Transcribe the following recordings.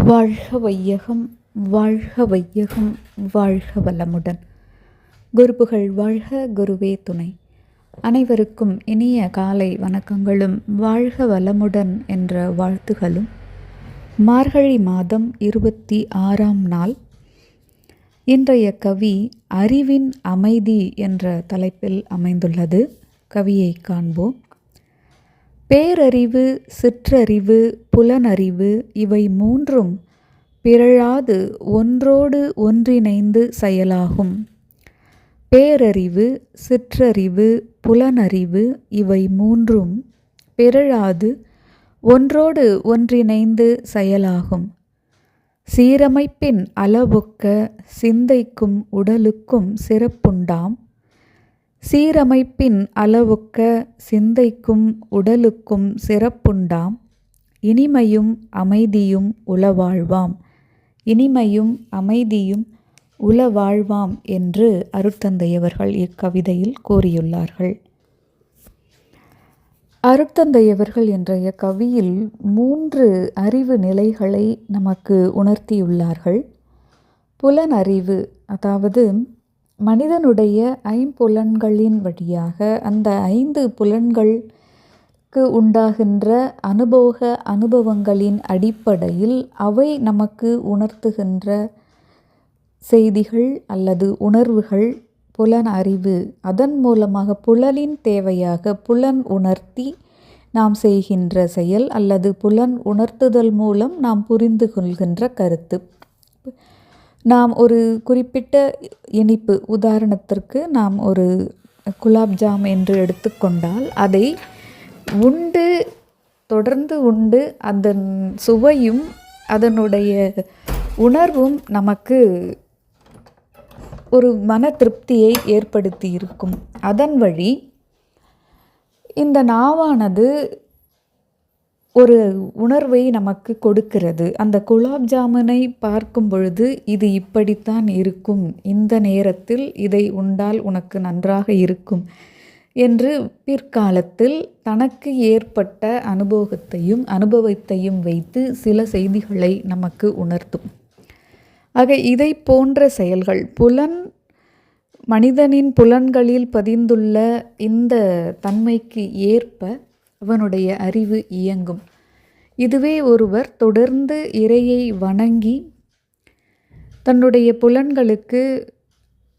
வாழ்க வையகம், வாழ்க வையகம், வாழ்க வளமுடன். குருபுகழ் வாழ்க, குருவே துணை. அனைவருக்கும் இனிய காலை வணக்கங்களும் வாழ்க வளமுடன் என்ற வாழ்த்துகளும். மார்கழி மாதம் 26ஆம் நாள். இன்றைய கவி அறிவின் அமைதி என்ற தலைப்பில் அமைந்துள்ளது. கவியை காண்போம். பேரறிவு, சிற்றறிவு, புலனறிவு இவை மூன்றும் பிறழாது ஒன்றோடு ஒன்றிணைந்து செயலாகும். பேரறிவு, சிற்றறிவு, புலனறிவு இவை மூன்றும் பிறழாது ஒன்றோடு ஒன்றிணைந்து செயலாகும். சீரமைப்பின் அளவொக்க சிந்தைக்கும் உடலுக்கும் சிறப்புண்டாம். சீரமைப்பின் அளவொக்க சிந்தைக்கும் உடலுக்கும் சிறப்புண்டாம். இனிமையும் அமைதியும் உளவாழ்வாம். இனிமையும் அமைதியும் உளவாழ்வாம் என்று அருட்தந்தையவர்கள் இக்கவிதையில் கூறியுள்ளார்கள். அருட்தந்தையவர்கள் இன்றைய கவியில் 3 அறிவு நிலைகளை நமக்கு உணர்த்தியுள்ளார்கள். புலனறிவு, அதாவது மனிதனுடைய ஐம்புலன்களின் வழியாக அந்த 5 புலன்களுக்கு உண்டாகின்ற அனுபவங்களின் அடிப்படையில் அவை நமக்கு உணர்த்துகின்ற செய்திகள் அல்லது உணர்வுகள் புலன் அறிவு. அதன் மூலமாக புலனின் தேவையாக புலன் உணர்த்தி நாம் செய்கின்ற செயல் அல்லது புலன் உணர்த்துதல் மூலம் நாம் புரிந்து கொள்கின்ற கருத்து. நாம் ஒரு குறிப்பிட்ட இனிப்பு, உதாரணத்திற்கு நாம் ஒரு குலாப்ஜாம் என்று எடுத்துக்கொண்டால் அதை உண்டு தொடர்ந்து உண்டு அதன் சுவையும் அதனுடைய உணர்வும் நமக்கு ஒரு மன திருப்தியை ஏற்படுத்தி இருக்கும். அதன் வழி இந்த நாவானது ஒரு உணர்வை நமக்கு கொடுக்கிறது. அந்த குலாப் ஜாமுனை பார்க்கும் பொழுது இது இப்படித்தான் இருக்கும், இந்த நேரத்தில் இதை உண்டால் உனக்கு நன்றாக இருக்கும் என்று பிற்காலத்தில் தனக்கு ஏற்பட்ட அனுபவத்தையும் வைத்து சில செய்திகளை நமக்கு உணர்த்தும். ஆக இதை போன்ற செயல்கள் மனிதனின் புலன்களில் பதிந்துள்ள இந்த தன்மைக்கு ஏற்ப அவனுடைய அறிவு இயங்கும். இதுவே ஒருவர் தொடர்ந்து இறையை வணங்கி தன்னுடைய புலன்களுக்கு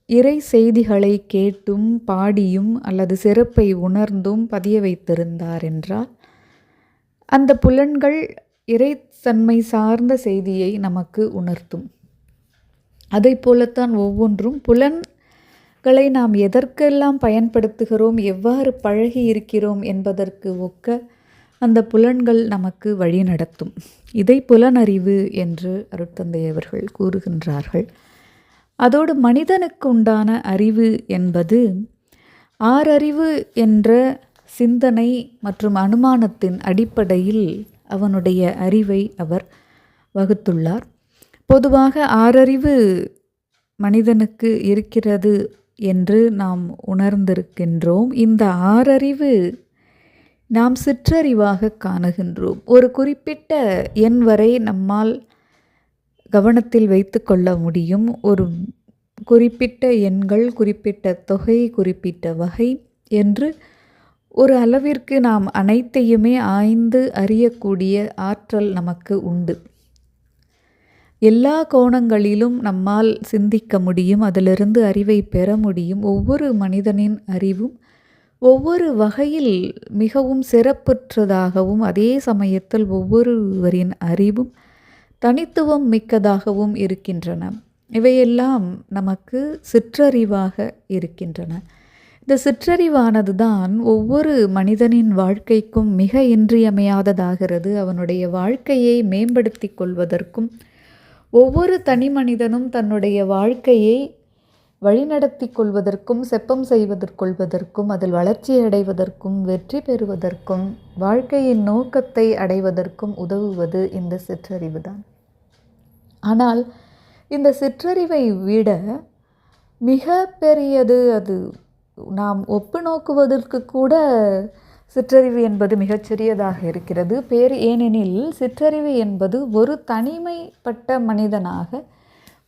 இறை செய்திகளை கேட்டும் பாடியும் அல்லது சிறப்பை உணர்ந்தும் பதிய வைத்திருந்தார் என்றால் அந்த புலன்கள் இறைத்தன்மை சார்ந்த செய்தியை நமக்கு உணர்த்தும். அதை போலத்தான் ஒவ்வொன்றும் புலன்களை நாம் எதற்கெல்லாம் பயன்படுத்துகிறோம், எவ்வாறு பழகி இருக்கிறோம் என்பதற்கு ஒக்க அந்த புலன்கள் நமக்கு வழி நடத்தும். இதை புலனறிவு என்று அருட்தந்தையவர்கள் கூறுகின்றார்கள். அதோடு மனிதனுக்கு உண்டான அறிவு என்பது 6 அறிவு என்ற சிந்தனை மற்றும் அனுமானத்தின் அடிப்படையில் அவனுடைய அறிவை அவர் வகுத்துள்ளார். பொதுவாக 6 அறிவு மனிதனுக்கு இருக்கிறது என்று நாம் உணர்ந்திருக்கின்றோம். இந்த 6 அறிவு நாம் சிற்றறிவாக காணுகின்றோம். ஒரு குறிப்பிட்ட எண் வரை நம்மால் கவனத்தில் வைத்து கொள்ள முடியும். ஒரு குறிப்பிட்ட எண்கள், குறிப்பிட்ட தொகை, குறிப்பிட்ட வகை என்று ஒரு அளவிற்கு நாம் அனைத்தையுமே ஆய்ந்து அறியக்கூடிய ஆற்றல் நமக்கு உண்டு. எல்லா கோணங்களிலும் நம்மால் சிந்திக்க முடியும், அதிலிருந்து அறிவை பெற முடியும். ஒவ்வொரு மனிதனின் அறிவும் ஒவ்வொரு வகையில் மிகவும் சிறப்புற்றதாகவும் அதே சமயத்தில் ஒவ்வொருவரின் அறிவும் தனித்துவம் மிக்கதாகவும் இருக்கின்றன. இவையெல்லாம் நமக்கு சிற்றறிவாக இருக்கின்றன. இந்த சிற்றறிவானது தான் ஒவ்வொரு மனிதனின் வாழ்க்கைக்கும் மிக இன்றியமையாததாகிறது. அவனுடைய வாழ்க்கையை மேம்படுத்தி கொள்வதற்கும் ஒவ்வொரு தனி மனிதனும் தன்னுடைய வாழ்க்கையை வழிநடத்தி கொள்வதற்கும் செப்பம் செய்வதற்கொள்வதற்கும் அதில் வளர்ச்சி அடைவதற்கும் வெற்றி பெறுவதற்கும் வாழ்க்கையின் நோக்கத்தை அடைவதற்கும் உதவுவது இந்த சிற்றறிவு தான். ஆனால் இந்த சிற்றறிவை விட மிக பெரியது, அது நாம் ஒப்பு நோக்குவதற்கு கூட சிற்றறிவு என்பது மிகச்சிறியதாக இருக்கிறது. ஏனெனில் சிற்றறிவு என்பது ஒரு தனிமைப்பட்ட மனிதனாக,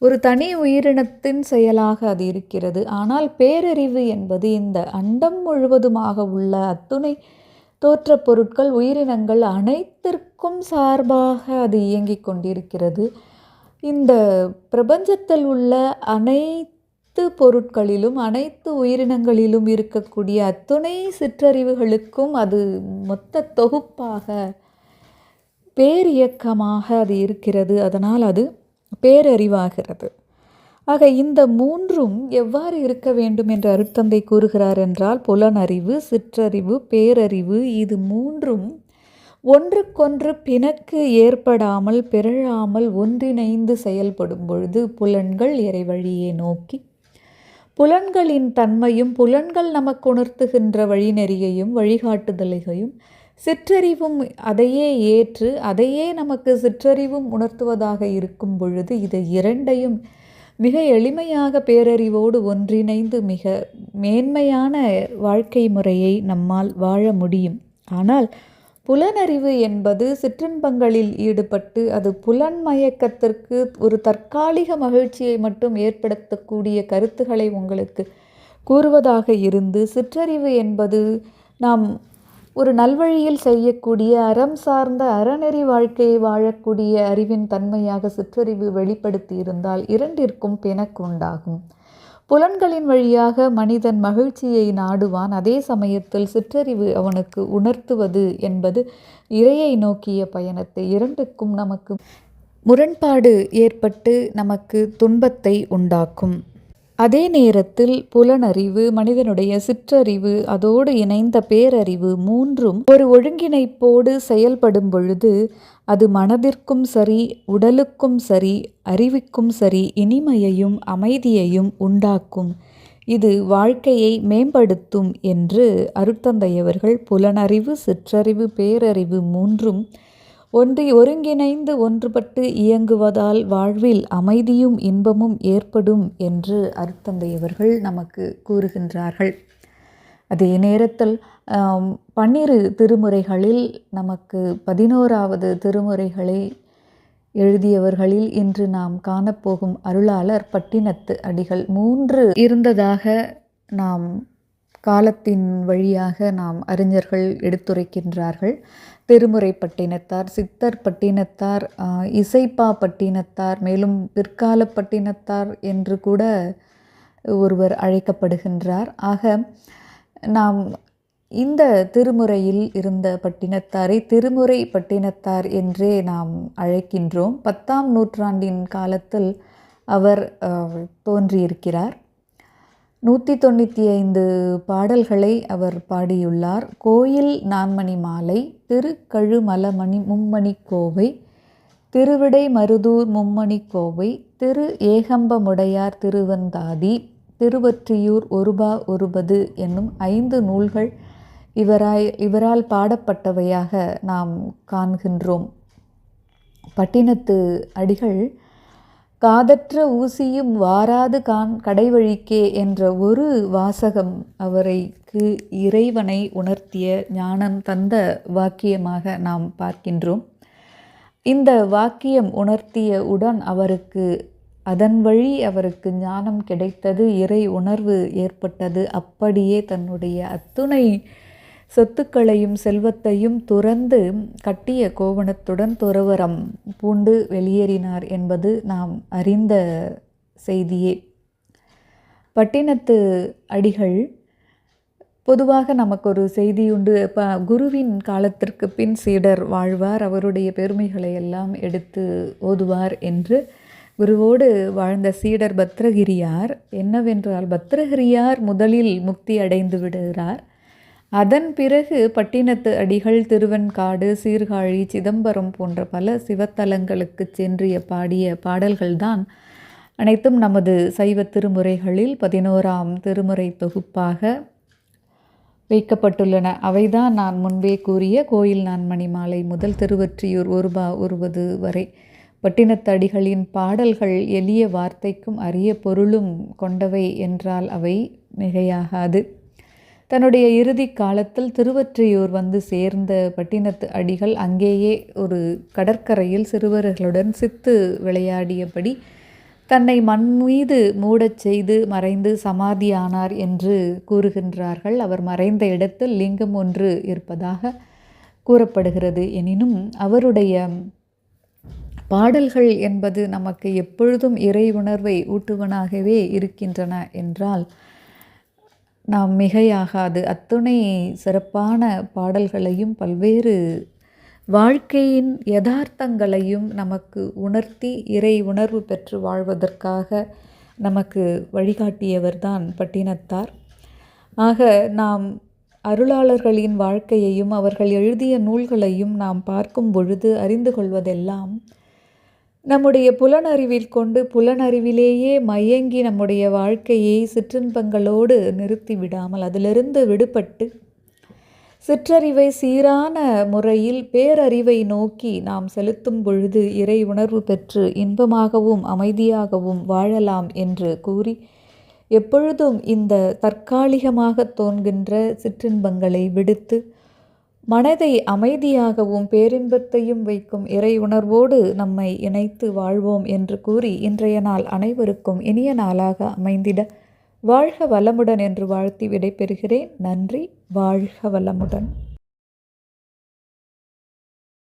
ஒரு தனி உயிரினத்தின் செயலாக அது இருக்கிறது. ஆனால் பேரறிவு என்பது இந்த அண்டம் முழுவதுமாக உள்ள அத்துணை தோற்ற பொருட்கள், உயிரினங்கள் அனைத்திற்கும் சார்பாக அது இயங்கிக் கொண்டிருக்கிறது. இந்த பிரபஞ்சத்தில் உள்ள அனைத்து பொருட்களிலும், அனைத்து உயிரினங்களிலும் இருக்கக்கூடிய அத்துணை சிற்றறிவுகளுக்கும் அது மொத்த தொகுப்பாக, பேரியக்கமாக அது இருக்கிறது. அதனால் அது பேரறிவாகிறது. ஆக இந்த மூன்றும் எவ்வாறு இருக்க வேண்டும் என்று அருட்தந்தை கூறுகிறார் என்றால், புலனறிவு, சிற்றறிவு, பேரறிவு, இது மூன்றும் ஒன்றுக்கொன்று பிணக்கு ஏற்படாமல், பிறழாமல் ஒன்றிணைந்து செயல்படும் பொழுது புலன்கள் இறைவழியை நோக்கி, புலன்களின் தன்மையும் புலன்கள் நமக்கு உணர்த்துகின்ற வழிநெறியையும் வழிகாட்டுதலையும் சிற்றறிவும் அதையே ஏற்று அதையே நமக்கு சிற்றறிவும் உணர்த்துவதாக இருக்கும் பொழுது, இதை இரண்டையும் மிக எளிமையாக பேரறிவோடு ஒன்றிணைந்து மிக மேன்மையான வாழ்க்கை முறையை நம்மால் வாழ முடியும். ஆனால் புலனறிவு என்பது சிற்றின்பங்களில் ஈடுபட்டு அது புலன்மயக்கத்திற்கு ஒரு தற்காலிக மகிழ்ச்சியை மட்டும் ஏற்படுத்தக்கூடிய கருத்துக்களை உங்களுக்கு கூறுவதாக இருந்து, சிற்றறிவு என்பது நாம் ஒரு நல்வழியில் செய்யக்கூடிய அறம் சார்ந்த அறநெறி வாழ்க்கையை வாழக்கூடிய அறிவின் தன்மையாக சிற்றறிவு வெளிப்படுத்தி இருந்தால் இரண்டிற்கும் பிணக்கு உண்டாகும். புலன்களின் வழியாக மனிதன் மகிழ்ச்சியை நாடுவான். அதே சமயத்தில் சிற்றறிவு அவனுக்கு உணர்த்துவது என்பது இறையை நோக்கிய பயணத்தை. இரண்டுக்கும் நமக்கு முரண்பாடு ஏற்பட்டு நமக்கு துன்பத்தை உண்டாக்கும். அதே நேரத்தில் புலனறிவு, மனிதனுடைய சிற்றறிவு, அதோடு இணைந்த பேரறிவு மூன்றும் ஒரு ஒருங்கிணைப்போடு செயல்படும் பொழுது அது மனதிற்கும் சரி, உடலுக்கும் சரி, அறிவுக்கும் சரி இனிமையையும் அமைதியையும் உண்டாக்கும். இது வாழ்க்கையை மேம்படுத்தும் என்று அருட்தந்தையவர்கள் புலனறிவு, சிற்றறிவு, பேரறிவு மூன்றும் ஒருங்கிணைந்து ஒன்றுபட்டு இயங்குவதால் வாழ்வில் அமைதியும் இன்பமும் ஏற்படும் என்று அருட்தந்தையவர்கள் நமக்கு கூறுகின்றார்கள். அதே நேரத்தில் 12 திருமுறைகளில் நமக்கு 11வது திருமுறைகளை எழுதியவர்களில் இன்று நாம் காணப்போகும் அருளாளர் பட்டினத்து அடிகள் 3 இருந்ததாக நாம் காலத்தின் வழியாக நாம் அறிஞர்கள் எடுத்துரைக்கின்றார்கள். திருமுறை பட்டினத்தார், சித்தர் பட்டினத்தார், இசைப்பா பட்டினத்தார், மேலும் பிற்கால பட்டினத்தார் என்று கூட ஒருவர் அழைக்கப்படுகின்றார். ஆக நாம் இந்த திருமுறையில் இருந்த பட்டினத்தாரை திருமுறை பட்டினத்தார் என்றே நாம் அழைக்கின்றோம். 10ஆம் நூற்றாண்டின் காலத்தில் அவர் தோன்றியிருக்கிறார். 195 பாடல்களை அவர் பாடியுள்ளார். கோயில் நான்மணி மாலை, திருக்கழுமலமணி மும்மணி கோவை, திருவிடை மருதூர் மும்மணி கோவை, திரு ஏகம்பமுடையார் திருவந்தாதி, திருவொற்றியூர் ஒருபா ஒருபது என்னும் 5 நூல்கள் இவரால் பாடப்பட்டவையாக நாம் காண்கின்றோம். பட்டினத்து அடிகள் காதற்ற ஊசியும் வாராது கடைவழிக்கே என்ற ஒரு வாசகம் அவரைக்கு இறைவனை உணர்த்திய ஞானம் தந்த வாக்கியமாக நாம் பார்க்கின்றோம். இந்த வாக்கியம் உணர்த்திய உடன் அவருக்கு அதன் வழி அவருக்கு ஞானம் கிடைத்தது, இறை உணர்வு ஏற்பட்டது. அப்படியே தன்னுடைய அத்துணை சொத்துக்களையும் செல்வத்தையும் துறந்து கட்டிய கோவணத்துடன் துறவறம் பூண்டு வெளியேறினார் என்பது நாம் அறிந்த செய்தியே. பட்டினத்து அடிகள் பொதுவாக நமக்கு ஒரு செய்தியுண்டு. குருவின் காலத்திற்கு பின் சீடர் வாழ்வார், அவருடைய பெருமைகளை எல்லாம் எடுத்து ஓதுவார் என்று. குருவோடு வாழ்ந்த சீடர் பத்ரகிரியார். என்னவென்றால் பத்ரகிரியார் முதலில் முக்தி அடைந்து விடுகிறார். அதன் பிறகு பட்டினத்து அடிகள் திருவெண்காடு, சீர்காழி, சிதம்பரம் போன்ற பல சிவத்தலங்களுக்கு சென்று பாடிய பாடல்கள்தான் அனைத்தும் நமது சைவ திருமுறைகளில் 11ஆம் திருமுறை தொகுப்பாக வைக்கப்பட்டுள்ளன. அவைதான் நான் முன்பே கூறிய கோயில் நான்மணி மாலை முதல் திருவொற்றியூர் ஒருபா ஒருவது வரை. பட்டினத்து அடிகளின் பாடல்கள் எளிய வார்த்தைக்கும் அரிய பொருளும் கொண்டவை என்றால் அவை மிகையாகாது. தன்னுடைய இறுதி காலத்தில் திருவொற்றியூர் வந்து சேர்ந்த பட்டினத்து அடிகள் அங்கேயே ஒரு கடற்கரையில் சிறுவர்களுடன் சித்து விளையாடியபடி தன்னை மண் மீது மூடச் செய்து மறைந்து சமாதியானார் என்று கூறுகின்றார்கள். அவர் மறைந்த இடத்தில் லிங்கம் ஒன்று இருப்பதாக கூறப்படுகிறது. எனினும் அவருடைய பாடல்கள் என்பது நமக்கு எப்பொழுதும் இறை உணர்வை ஊட்டுவனாகவே இருக்கின்றன என்றால் நாம் மிகையாகாது. அத்துணை சிறப்பான பாடல்களையும் பல்வேறு வாழ்க்கையின் யதார்த்தங்களையும் நமக்கு உணர்த்தி இறை உணர்வு பெற்று வாழ்வதற்காக நமக்கு வழிகாட்டியவர்தான் பட்டினத்தார். ஆக நாம் அருளாளர்களின் வாழ்க்கையையும் அவர்கள் எழுதிய நூல்களையும் நாம் பார்க்கும் பொழுது அறிந்து கொள்வதெல்லாம் நம்முடைய புலனறிவில் கொண்டு புலனறிவிலேயே மயங்கி நம்முடைய வாழ்க்கையை சிற்றின்பங்களோடு நிறுத்திவிடாமல் அதிலிருந்து விடுபட்டு சிற்றறிவை சீரான முறையில் பேரறிவை நோக்கி நாம் செலுத்தும் பொழுது இறை உணர்வு பெற்று இன்பமாகவும் அமைதியாகவும் வாழலாம் என்று கூறி எப்பொழுதும் இந்த தற்காலிகமாக தோன்கின்ற சிற்றின்பங்களை விடுத்து மனதை அமைதியாகவும் பேரின்பத்தையும் வைக்கும் இறை உணர்வோடு நம்மை இணைத்து வாழ்வோம் என்று கூறி இன்றைய நாள் அனைவருக்கும் இனிய நாளாக அமைந்திட வாழ்க வளமுடன் என்று வாழ்த்தி விடைபெறுகிறேன். நன்றி. வாழ்க வளமுடன்.